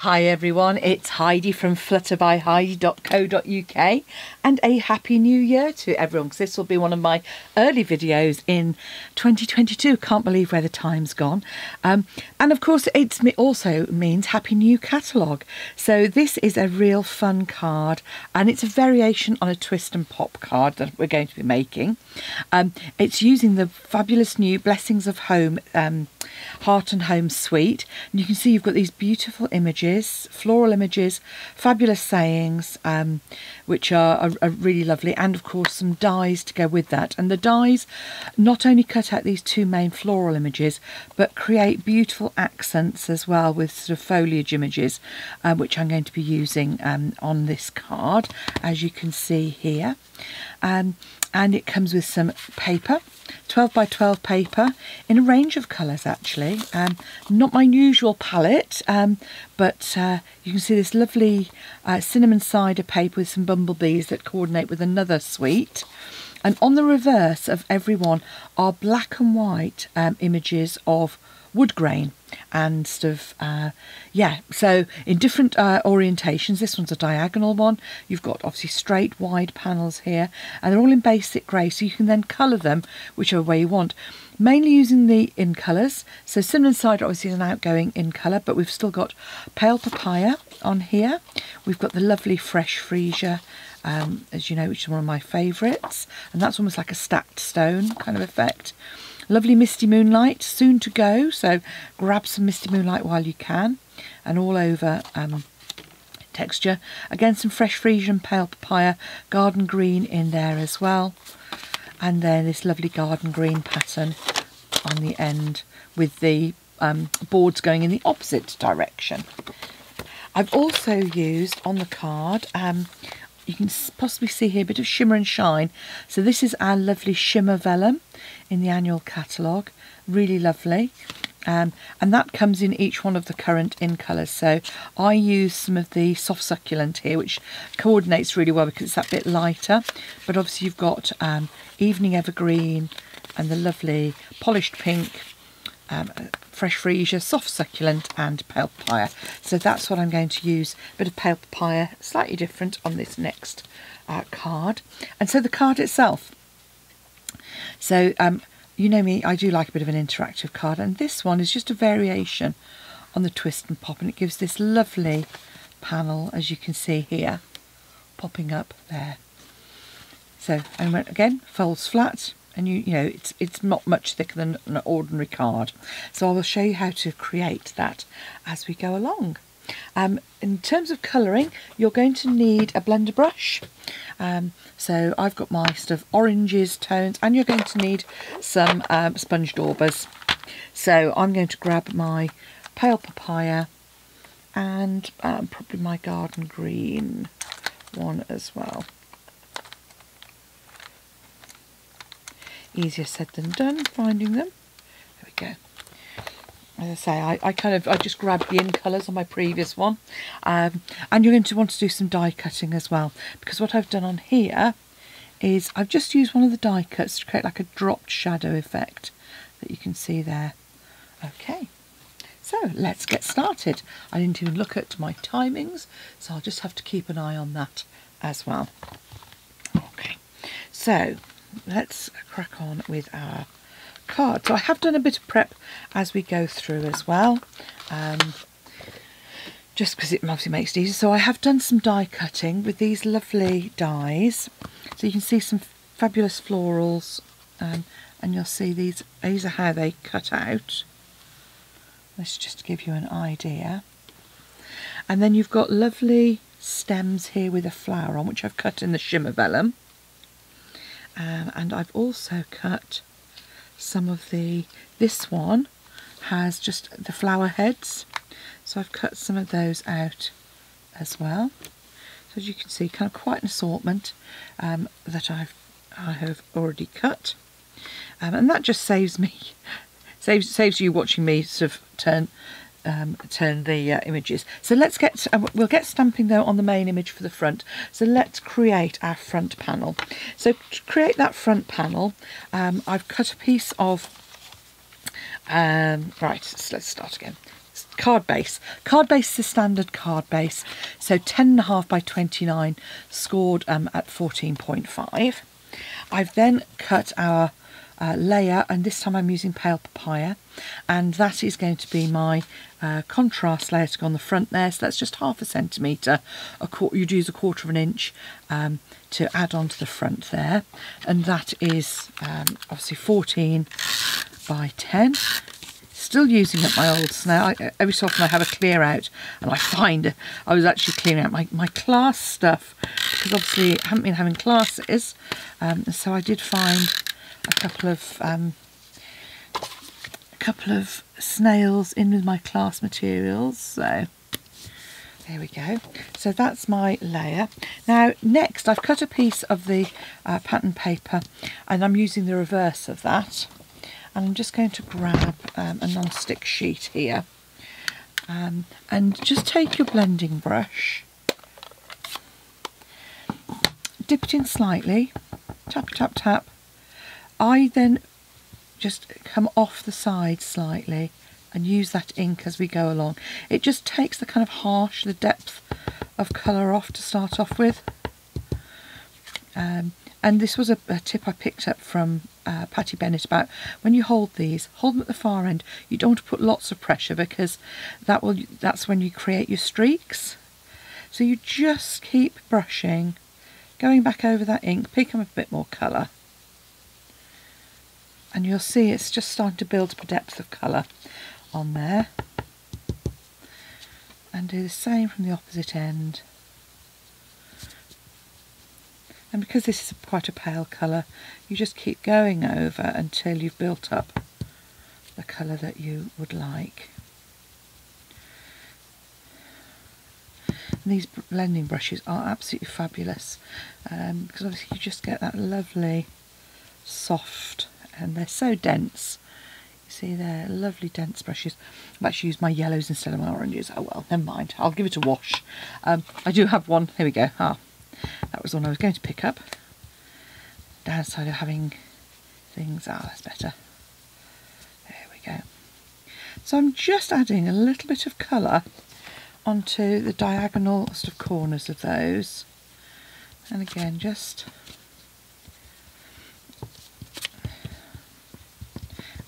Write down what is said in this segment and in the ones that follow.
Hi everyone, it's Heidi from flutterbyheidi.co.uk and a happy new year to everyone, because this will be one of my early videos in 2022. Can't believe where the time's gone. And of course it also means happy new catalogue. So this is a real fun card and it's a variation on a twist and pop card that we're going to be making. It's using the fabulous new Blessings of Home Heart and Home suite, and you can see you've got these beautiful images, floral images, fabulous sayings, which are really lovely, and of course some dies to go with that. And the dies not only cut out these two main floral images but create beautiful accents as well with sort of foliage images, which I'm going to be using on this card, as you can see here. And it comes with some paper, 12 by 12 paper in a range of colours actually. Not my usual palette, but you can see this lovely cinnamon cider paper with some bumblebees that coordinate with another suite. And on the reverse of every one are black and white images of wood grain and stuff. Yeah, so in different orientations. This one's a diagonal one. You've got obviously straight wide panels here, and they're all in basic grey, so you can then colour them whichever way you want, mainly using the in colours. So cinnamon cider obviously is an outgoing in colour, but we've still got pale papaya on here. We've got the lovely fresh freesia, as you know, which is one of my favourites, and that's almost like a stacked stone kind of effect. Lovely misty moonlight, soon to go, so grab some misty moonlight while you can. And all over texture. Again, some fresh freesia and pale papaya, garden green in there as well. And then this lovely garden green pattern on the end with the boards going in the opposite direction. I've also used on the card, you can possibly see here a bit of shimmer and shine. So this is our lovely shimmer vellum in the annual catalogue, really lovely. And that comes in each one of the current in colours. So I use some of the soft succulent here, which coordinates really well because it's that bit lighter. But obviously you've got evening evergreen and the lovely polished pink, fresh freesia, soft succulent and pale papaya. So that's what I'm going to use, a bit of pale papaya, slightly different on this next card. And so the card itself. So you know me, I do like a bit of an interactive card, and this one is just a variation on the twist and pop, and it gives this lovely panel, as you can see here, popping up there. So, and again, folds flat, and you know it's not much thicker than an ordinary card. So I will show you how to create that as we go along. In terms of colouring, you're going to need a blender brush. So I've got my sort of oranges, tones, and you're going to need some sponge daubers. So I'm going to grab my pale papaya and probably my garden green one as well. Easier said than done finding them. There we go. As I say, I just grabbed the in colours on my previous one, and you're going to want to do some die cutting as well, because what I've done on here is I've just used one of the die cuts to create like a dropped shadow effect that you can see there. Okay, so let's get started. I didn't even look at my timings, so I'll just have to keep an eye on that as well. Okay, so let's crack on with our card. So I have done a bit of prep as we go through as well, just because it obviously makes it easier. So I have done some die cutting with these lovely dies, so you can see some fabulous florals, and you'll see these are how they cut out. This just to give you an idea. And then you've got lovely stems here with a flower on, which I've cut in the shimmer vellum, and I've also cut some of this one has just the flower heads, so I've cut some of those out as well. So as you can see, kind of quite an assortment that I have already cut, and that just saves you watching me sort of turn the images. So let's get we'll get stamping though on the main image for the front. So let's create our front panel. So to create that front panel, I've cut a piece of right, so let's start again. card base. Card base is a standard card base, so 10.5 by 29, scored at 14.5. I've then cut our layer, and this time I'm using pale papaya, and that is going to be my contrast layer to go on the front there. So that's just 0.5 centimetre. You'd use 1/4 of an inch to add on to the front there, and that is obviously 14 by 10. Still using up my old snail. Every so often I have a clear out, and I find I was actually clearing out my class stuff, because obviously I haven't been having classes, so I did find a couple of snails in with my class materials. So there we go. So that's my layer. Now next I've cut a piece of the pattern paper, and I'm using the reverse of that, and I'm just going to grab a non-stick sheet here, and just take your blending brush, dip it in slightly, tap tap tap. I then just come off the side slightly and use that ink as we go along. It just takes the kind of harsh, the depth of colour off to start off with. And this was a tip I picked up from Patty Bennett about when you hold these, hold them at the far end. You don't want to put lots of pressure, because that's when you create your streaks. So you just keep brushing, going back over that ink, picking up a bit more colour. And you'll see it's just starting to build up a depth of colour on there. And do the same from the opposite end. And because this is quite a pale colour, you just keep going over until you've built up the colour that you would like. And these blending brushes are absolutely fabulous, because obviously you just get that lovely soft, and they're so dense. You see, they're lovely dense brushes. I've actually used my yellows instead of my oranges. Oh well, never mind, I'll give it a wash. I do have one, here we go. That was the one I was going to pick up. Downside of having things, that's better. There we go. So I'm just adding a little bit of colour onto the diagonal sort of corners of those. And again, just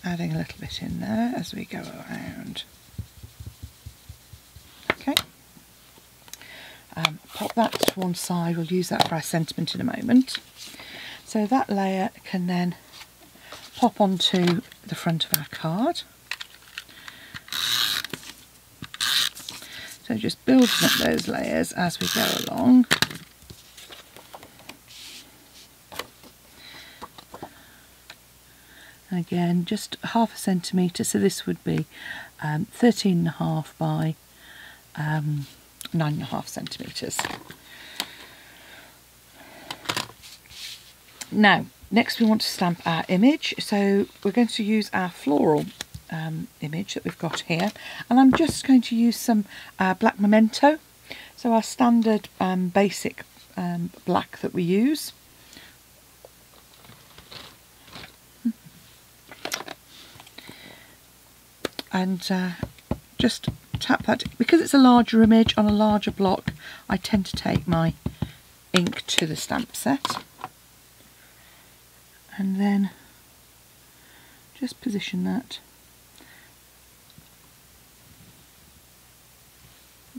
adding a little bit in there as we go around. Okay. Pop that to one side. We'll use that for our sentiment in a moment. So that layer can then pop onto the front of our card. So just building up those layers as we go along. Again, just 0.5 centimetre, so this would be 13.5 by 9.5 centimetres. Now, next we want to stamp our image, so we're going to use our floral image that we've got here, and I'm just going to use some black memento, so our standard basic black that we use. And just tap that, because it's a larger image on a larger block. I tend to take my ink to the stamp set and then just position that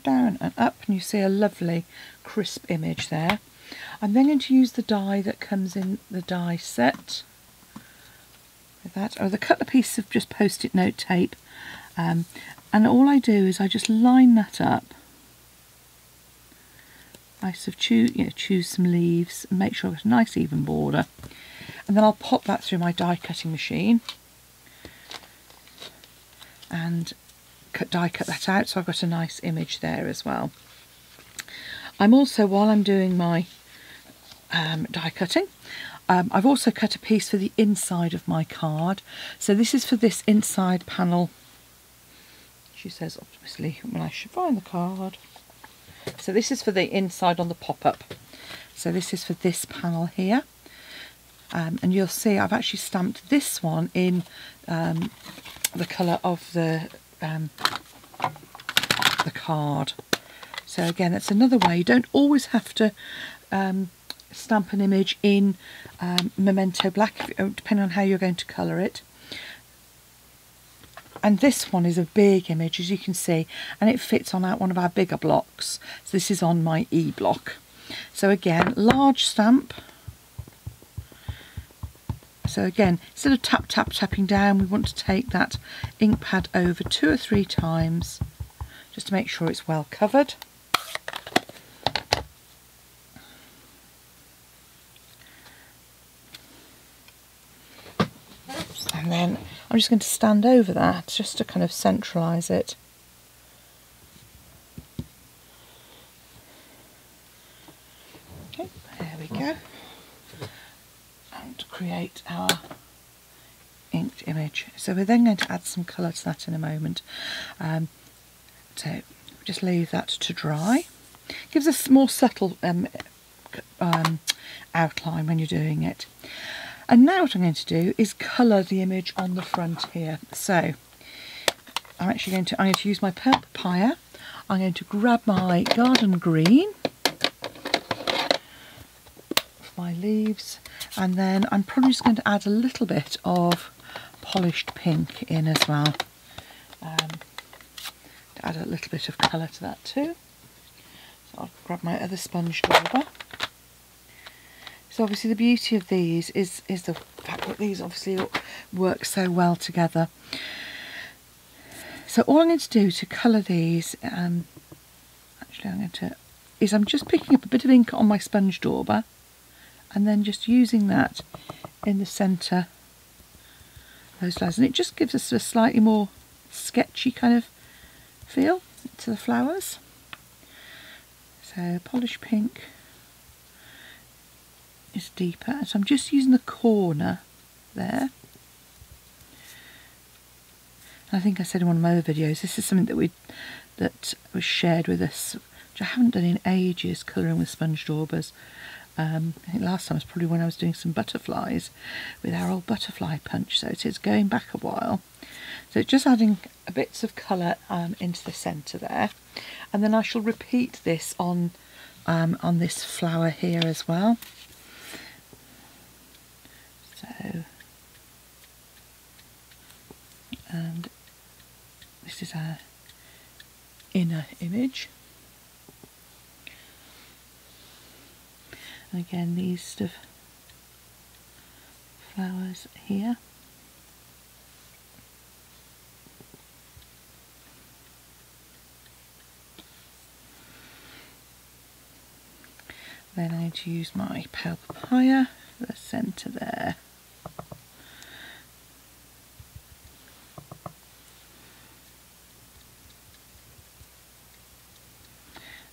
down and up, and you see a lovely crisp image there. I'm then going to use the die that comes in the die set with that. Oh, the cut a piece of just post-it note tape, and all I do is I just line that up. I sort of choose some leaves and make sure I've got a nice even border, and then I'll pop that through my die cutting machine and die cut that out, so I've got a nice image there as well. I'm also, while I'm doing my die cutting, I've also cut a piece for the inside of my card. So this is for this inside panel. She says optimistically when I should find the card. So this is for the inside on the pop-up. So this is for this panel here. And you'll see I've actually stamped this one in the colour of the the card. So again, that's another way. You don't always have to stamp an image in Memento Black, depending on how you're going to colour it. And this one is a big image, as you can see, and it fits on one of our bigger blocks. So this is on my E block. So again, large stamp. So again, instead of tapping down, we want to take that ink pad over 2 or 3 times, just to make sure it's well covered. And then I'm just going to stand over that just to kind of centralise it. Okay, there we go. And create our inked image. So we're then going to add some colour to that in a moment. So just leave that to dry. Gives us more subtle outline when you're doing it. And now what I'm going to do is colour the image on the front here. So I'm going to use my purple papaya. I'm going to grab my garden green for my leaves, and then I'm probably just going to add a little bit of polished pink in as well, to add a little bit of colour to that too. So I'll grab my other sponge dauber. So obviously the beauty of these is the fact that these obviously work so well together. So all I'm going to do to colour these, I'm just picking up a bit of ink on my sponge dauber and then just using that in the centre of those flowers, and it just gives us a slightly more sketchy kind of feel to the flowers. So polished pink is deeper, so I'm just using the corner there. And I think I said in one of my other videos, this is something that was shared with us, which I haven't done in ages, colouring with sponge daubers. I think last time was probably when I was doing some butterflies with our old butterfly punch, so it is going back a while. So just adding bits of colour into the centre there, and then I shall repeat this on this flower here as well. So, and this is our inner image. And again, these sort of flowers here. Then I'm going to use my pale papaya for the centre there.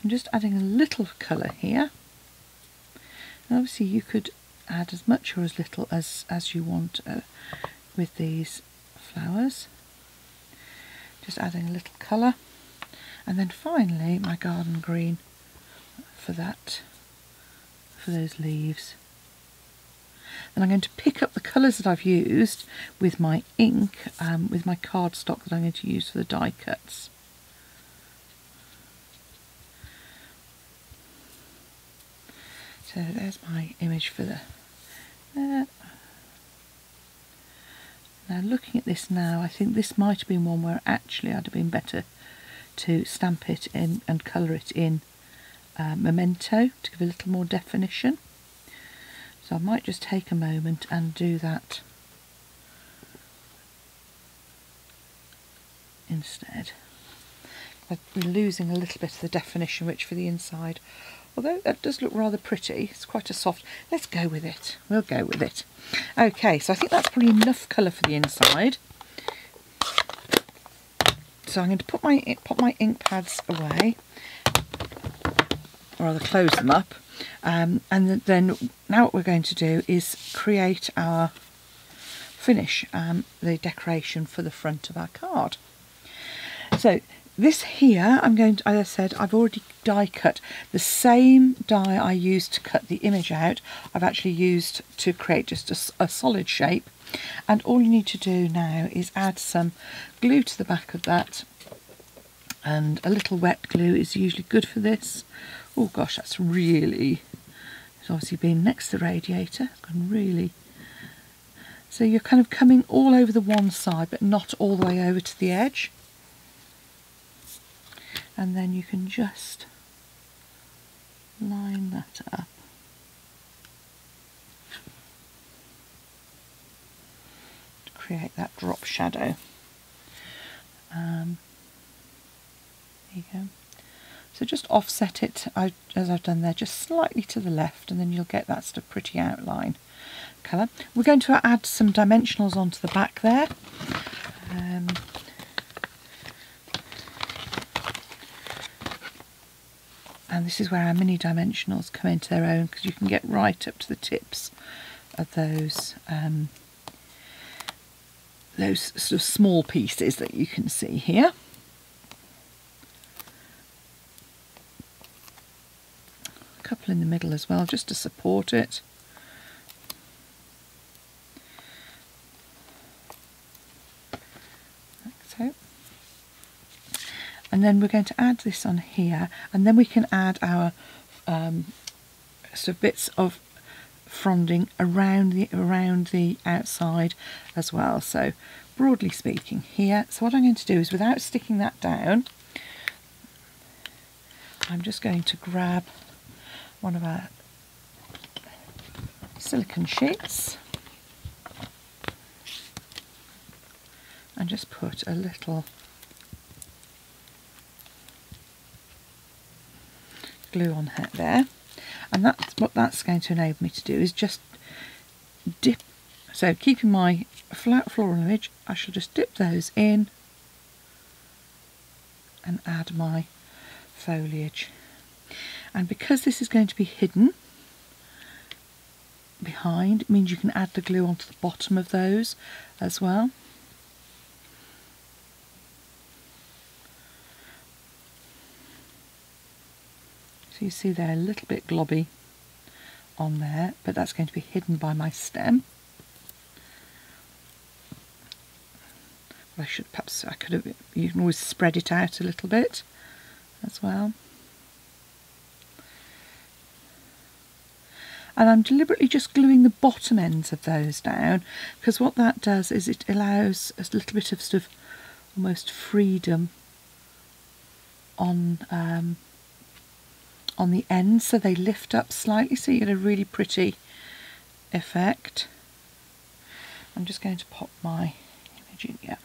I'm just adding a little colour here. And obviously you could add as much or as little as you want with these flowers. Just adding a little colour. And then finally my garden green for those leaves. And I'm going to pick up the colours that I've used with my ink, with my cardstock that I'm going to use for the die cuts. So there's my image for the there. Now looking at this now, I think this might have been one where actually I'd have been better to stamp it in and colour it in Memento to give a little more definition. So I might just take a moment and do that instead. We're losing a little bit of the definition, which for the inside, although that does look rather pretty, it's quite a soft, let's go with it, we'll go with it. Okay, so I think that's probably enough colour for the inside. So I'm going to put my ink pads away, or rather close them up, and then now what we're going to do is create our finish, the decoration for the front of our card. So this here, I'm going to, as I said, I've already die cut. The same die I used to cut the image out, I've actually used to create just a solid shape. And all you need to do now is add some glue to the back of that and a little wet glue is usually good for this. Oh gosh, that's really, it's obviously been next to the radiator, can really, so you're kind of coming all over the one side but not all the way over to the edge, and then you can just line that up. To create that drop shadow. There you go. So just offset it, as I've done there, just slightly to the left, and then you'll get that sort of pretty outline colour. We're going to add some dimensionals onto the back there. And this is where our mini dimensionals come into their own, because you can get right up to the tips of those sort of small pieces that you can see here. A couple in the middle as well, just to support it. Like so. And then we're going to add this on here, and then we can add our sort of bits of fronding around the outside as well. So broadly speaking here, so what I'm going to do is, without sticking that down, I'm just going to grab one of our silicone sheets and just put a little glue on it there, and that's what that's going to enable me to do, is just dip. So keeping my flat floral image, I shall just dip those in and add my foliage. And because this is going to be hidden behind, it means you can add the glue onto the bottom of those as well. So you see they're a little bit globby on there, but that's going to be hidden by my stem. Well, you can always spread it out a little bit as well. And I'm deliberately just gluing the bottom ends of those down, because what that does is it allows a little bit of sort of almost freedom on the ends, so they lift up slightly, so you get a really pretty effect. I'm just going to pop my image in, yeah.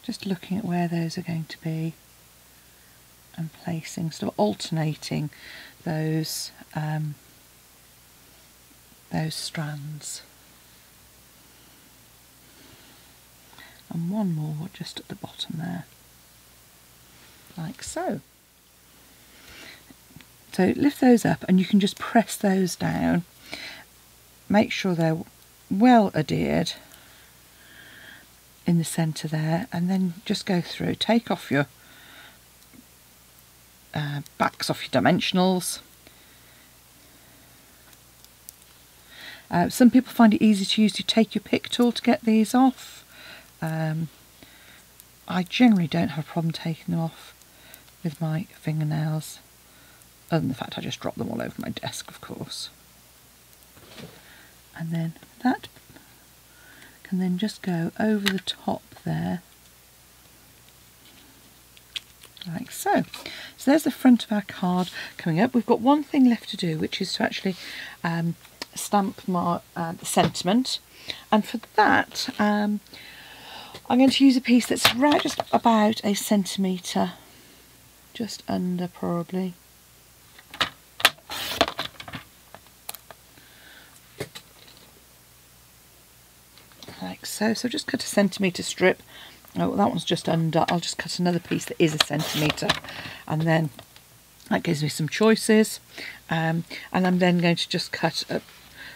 Just looking at where those are going to be and placing, sort of alternating those strands. And one more just at the bottom there, like so. So lift those up and you can just press those down. Make sure they're well adhered in the centre there, and then just go through, take off your backs off your dimensionals. Some people find it easy to use, to take your pick tool to get these off. I generally don't have a problem taking them off with my fingernails, other than the fact I just drop them all over my desk, of course. And then that can then just go over the top there, like so. So there's the front of our card coming up. We've got one thing left to do, which is to actually stamp my sentiment, and for that I'm going to use a piece that's right just about a centimetre, just under probably. Like so. So just cut a centimetre strip. Oh, that one's just under. I'll just cut another piece that is a centimetre, and then that gives me some choices. And I'm then going to just cut a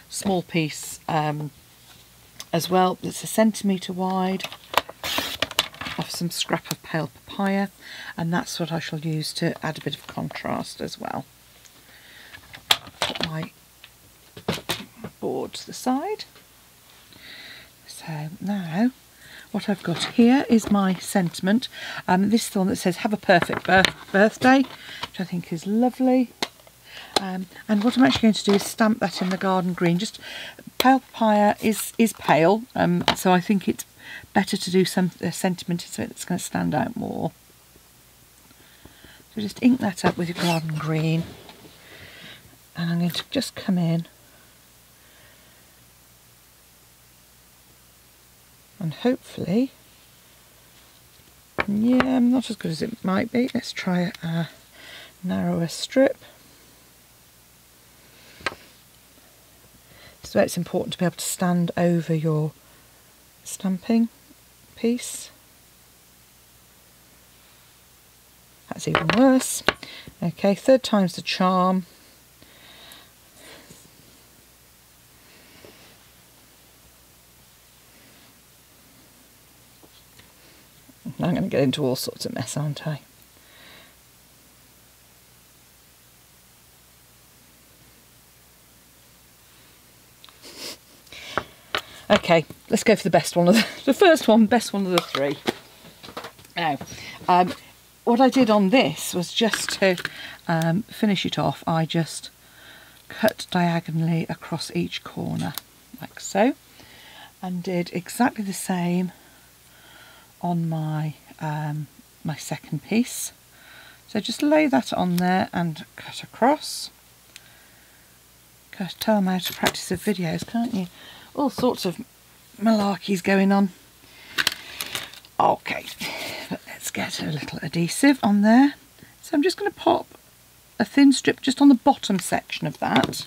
small piece as well that's a centimetre wide of some scrap of pale papaya, and that's what I shall use to add a bit of contrast as well. Put my board to the side. So now what I've got here is my sentiment. This is the one that says "Have a perfect birthday," which I think is lovely. And what I'm actually going to do is stamp that in the garden green. Just pale papaya is pale, so I think it's better to do some sentiment so it's going to stand out more. So just ink that up with your garden green, and I'm going to just come in and hopefully, yeah, not as good as it might be. Let's try a narrower strip. So it's important to be able to stand over your stamping piece. That's even worse. Okay, third time's the charm. I'm going to get into all sorts of mess, aren't I? Okay, let's go for the best one of the first one, best one of the three. Now, what I did on this was just to finish it off, I just cut diagonally across each corner, like so, and did exactly the same on my my second piece. So just lay that on there and cut across. Gosh, tell them how to practice the videos, can't you? All sorts of malarkeys going on. Okay, but let's get a little adhesive on there. So I'm just going to pop a thin strip just on the bottom section of that.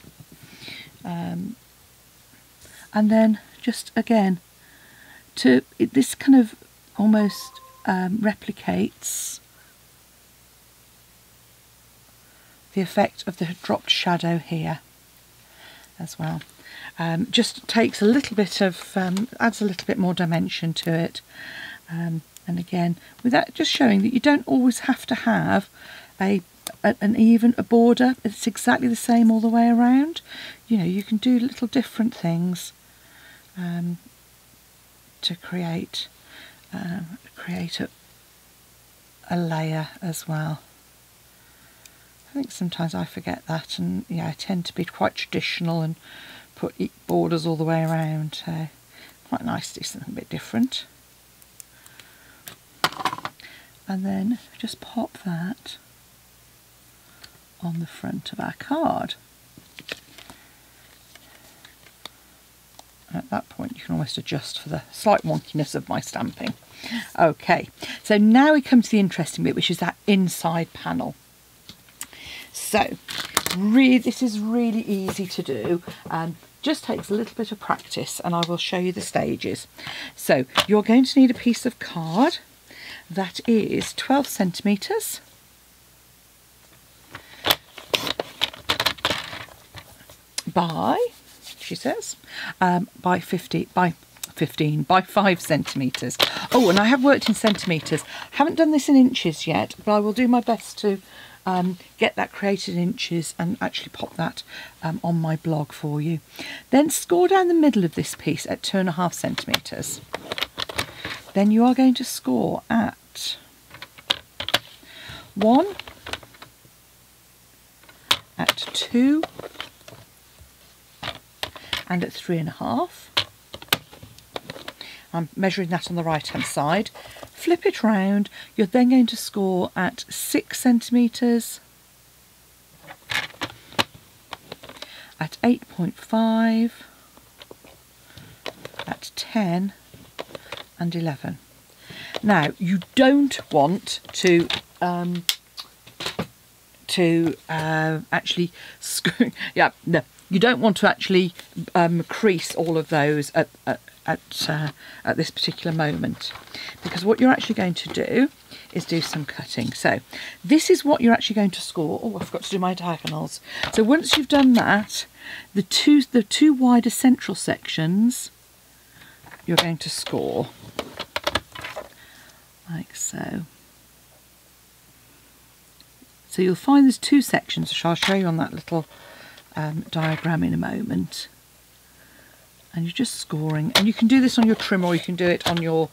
And then just again, this kind of almost replicates the effect of the dropped shadow here as well. Just takes a little bit of, adds a little bit more dimension to it. And again, with that just showing that you don't always have to have an even border. It's exactly the same all the way around. You know, you can do little different things to create a layer as well. I think sometimes I forget that, and yeah, I tend to be quite traditional and put borders all the way around. So quite nice to do something a bit different. And then just pop that on the front of our card. At that point you can almost adjust for the slight wonkiness of my stamping. Okay, so now we come to the interesting bit, which is that inside panel. So this is really easy to do, just takes a little bit of practice, and I will show you the stages. So you're going to need a piece of card that is 12 centimetres by, she says, by 5 centimetres. Oh, and I have worked in centimetres. Haven't done this in inches yet, but I will do my best to get that created in inches and actually pop that on my blog for you. Then score down the middle of this piece at 2.5 centimetres. Then you are going to score at 1, at 2, and at 3.5. I'm measuring that on the right hand side. Flip it round. You're then going to score at 6 centimetres, at 8.5, at 10 and 11. Now you don't want to actually screw, yeah, no, you don't want to actually crease all of those at this particular moment, because what you're actually going to do is do some cutting. So this is what you're actually going to score. Oh, I forgot to do my diagonals. So once you've done that, the two wider central sections you're going to score like so. So you'll find there's two sections, which I'll show you on that little diagram in a moment. And you're just scoring, and you can do this on your trim, or you can do it on your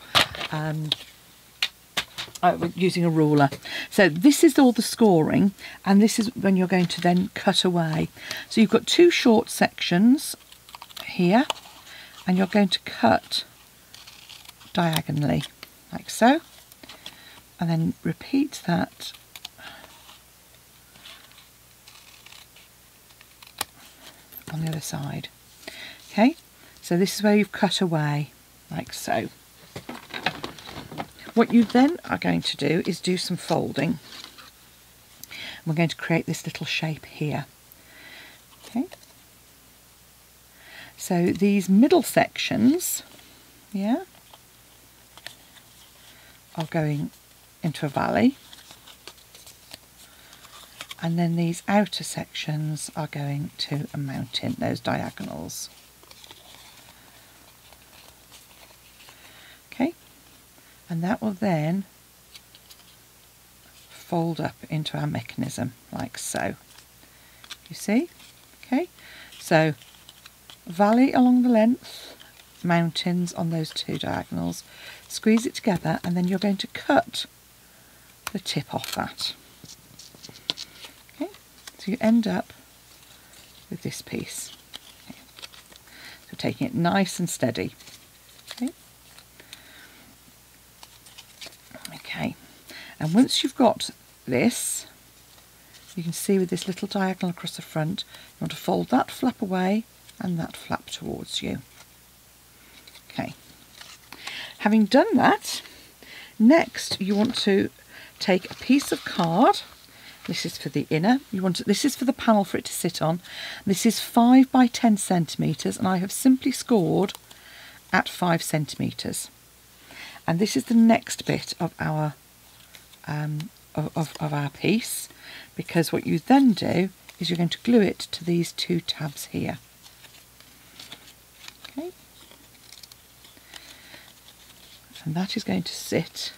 using a ruler. So this is all the scoring, and this is when you're going to then cut away. So you've got two short sections here, and you're going to cut diagonally like so, and then repeat that on the other side. Okay, so this is where you've cut away like so. What you then are going to do is do some folding. We're going to create this little shape here. Okay, so these middle sections, yeah, are going into a valley, and then these outer sections are going to a mountain, those diagonals. Okay, and that will then fold up into our mechanism like so. You see? Okay, so valley along the length, mountains on those two diagonals, squeeze it together, and then you're going to cut the tip off that. Okay, so you end up with this piece. Okay. So taking it nice and steady. Okay. Okay, and once you've got this, you can see with this little diagonal across the front, you want to fold that flap away and that flap towards you. Okay, having done that, next you want to take a piece of card. This is for the inner. This is for the panel for it to sit on. This is 5 by 10 centimetres, and I have simply scored at 5 centimetres. And this is the next bit of our of our piece, because what you then do is you're going to glue it to these two tabs here. Okay, and that is going to sit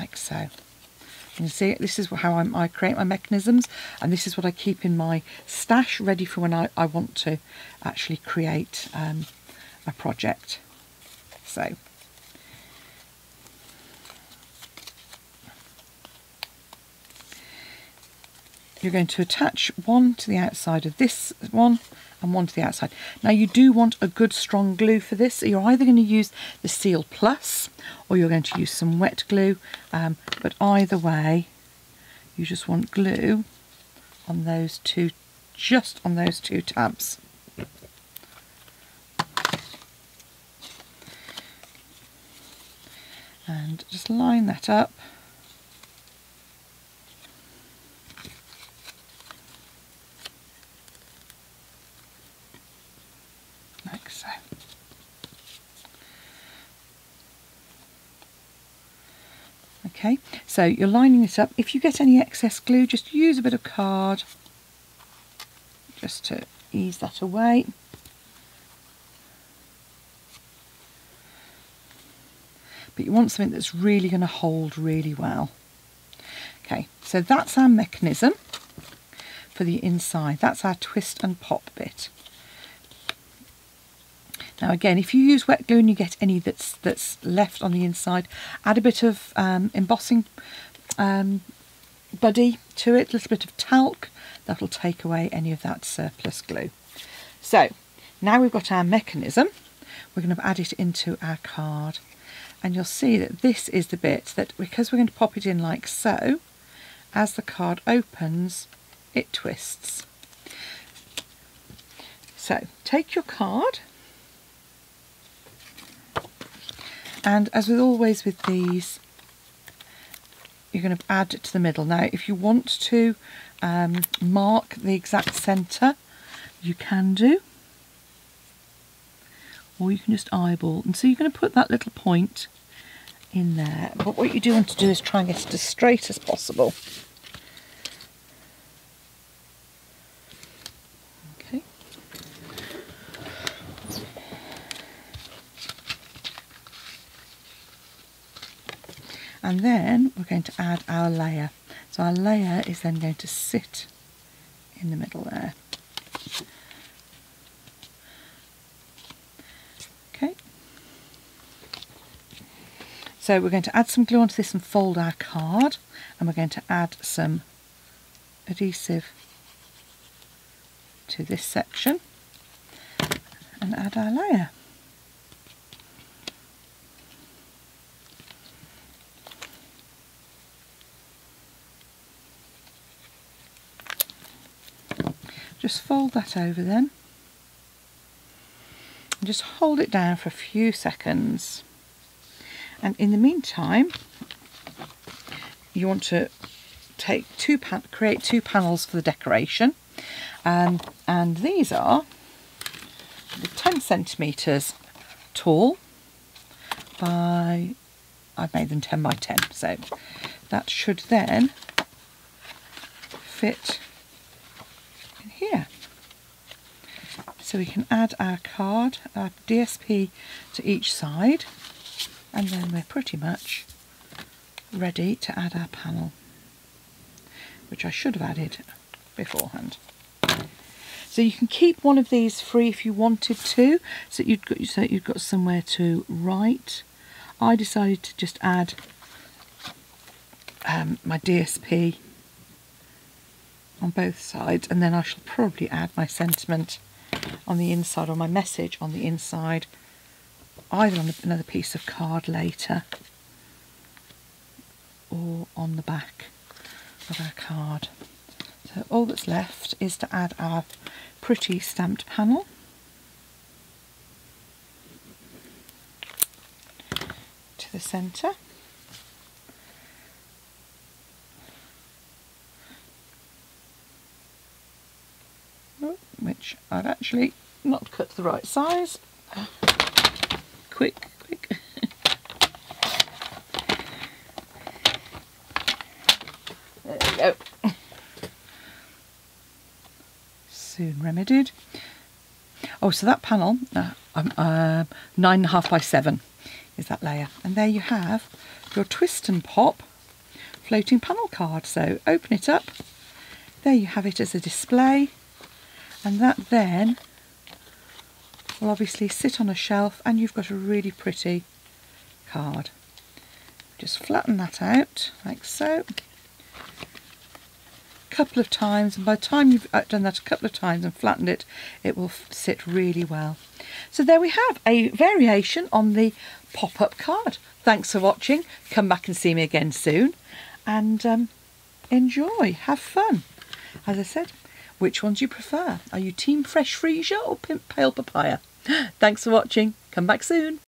like so. You can see this is how I create my mechanisms, and this is what I keep in my stash ready for when I want to actually create a project. So you're going to attach one to the outside of this one and one to the outside. Now you do want a good strong glue for this, so you're either going to use the Seal Plus or you're going to use some wet glue, but either way you just want glue on those two, just on those two tabs. And just line that up. Like so. Okay, so you're lining it up. If you get any excess glue, just use a bit of card just to ease that away. But you want something that's really going to hold really well. Okay, so that's our mechanism for the inside. That's our twist and pop bit. Now again, if you use wet glue and you get any that's left on the inside, add a bit of embossing buddy to it, a little bit of talc. That'll take away any of that surplus glue. So now we've got our mechanism, we're going to add it into our card. And you'll see that this is the bit that, because we're going to pop it in like so, as the card opens, it twists. So take your card, and as with always with these, you're going to add it to the middle. Now if you want to mark the exact centre, you can do, or you can just eyeball. And so you're going to put that little point in there, but what you do want to do is try and get it as straight as possible. Okay. And then we're going to add our layer. So our layer is then going to sit in the middle there. So we're going to add some glue onto this and fold our card, and we're going to add some adhesive to this section and add our layer. Just fold that over then and just hold it down for a few seconds. And in the meantime, you want to create two panels for the decoration, and these are the 10 centimetres tall by, I've made them 10 by 10, so that should then fit in here. So we can add our card, our DSP to each side, and then we're pretty much ready to add our panel, which I should have added beforehand. So you can keep one of these free if you wanted to, so you've got somewhere to write. I decided to just add my DSP on both sides, and then I shall probably add my sentiment on the inside, or my message on the inside, either on another piece of card later or on the back of our card. So all that's left is to add our pretty stamped panel. To the centre. Which I've actually not cut to the right size. Quick. There we go. Soon remedied. Oh, so that panel, 9.5 by 7 is that layer. And there you have your twist and pop floating panel card. So open it up. There you have it as a display. And that then will obviously sit on a shelf, and you've got a really pretty card. Just flatten that out like so. Couple of times, and by the time you've done that a couple of times and flattened it, it will sit really well. So there we have a variation on the pop-up card. Thanks for watching. Come back and see me again soon, and enjoy, have fun. As I said, which ones do you prefer? Are you team fresh freesia or pale papaya? Thanks for watching. Come back soon.